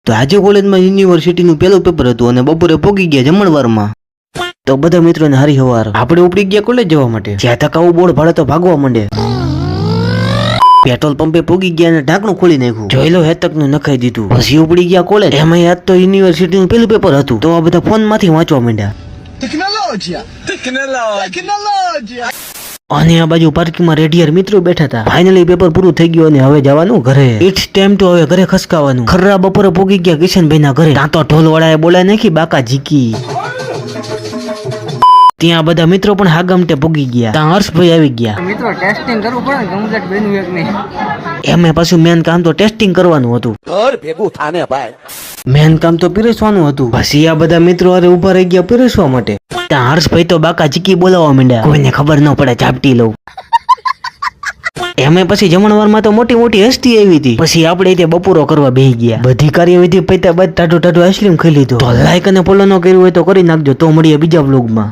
તો આજે કોલેજમાં યુનિવર્સિટીનું પહેલું પેપર હતું અને બપોરે પોગી ગયા જમણવારમાં. તો બધા મિત્રોને હારી હવાર. આપણે ઉપડી ગયા કોલેજ જવા માટે. જ્યાં તકાવું બોર્ડ ભાડે તો ભાગવા માંડે. પેટ્રોલ પંપે પોગી ગયા અને ઢાંકણું ખોલી નાખ્યું. જોઈ લો હેતકનું નખાઈ દીધું. પછી ઉપડી ગયા કોલેજ. એમાં આજ તો યુનિવર્સિટીનું પહેલું પેપર હતું. તો આ બધા ફોનમાંથી વાંચવા માંડ્યા. અને આ બાજુ પાર્કિંગમાં રેડિયર મિત્રો બેઠા હતા. ફાઇનલી પેપર પૂરું થઈ ગયું અને હવે જવાનું ઘરે. ઇટ્સ ટાઈમ તો હવે ઘરે ખસકાવાનું. ખર્રા બપોરે પોગી ગયા કિશનભાઈ ના ઘરે. ત્યાં તો ઢોલ વાળાએ બોલાય નાખી બાકા ઝીકી. ત્યાં બધા મિત્રો પણ હાગમટે પોગી ગયા. ત્યાં હર્ષભાઈ આવી ગયા. મિત્રો ટેસ્ટિંગ કરવું પડે ને કમ્પ્લીટ બન્યું એક નહીં. એમે પાછું મેન કામ તો ટેસ્ટિંગ કરવાનું હતું. ઘર ભેગું થાને ભાઈ. મેન કામ તો પીરસવાનું હતું. પછી આ બધા મિત્રો અરે ઉભા રહી ગયા પીરસવા માટે. ત્યાં હર્ષભાઈ તો બાકા ચીકી બોલાવવા માંડ્યા. કોઈને ખબર ન પડે ઝાપટી લઉં. એમે પછી જમણવારમાં તો મોટી મોટી હસ્તી આવી હતી. પછી આપણે તે બપોરો કરવા બેસી ગયા. બધી કાર્યવિધિ પૈતા બાદ ટાટું આઈસ્ક્રીમ ખાઈ લીધું. તો લાઈક અને ફોલો ન કર્યું હોય તો કરી નાખજો. તો મળીએ બીજા વ્લોગમાં.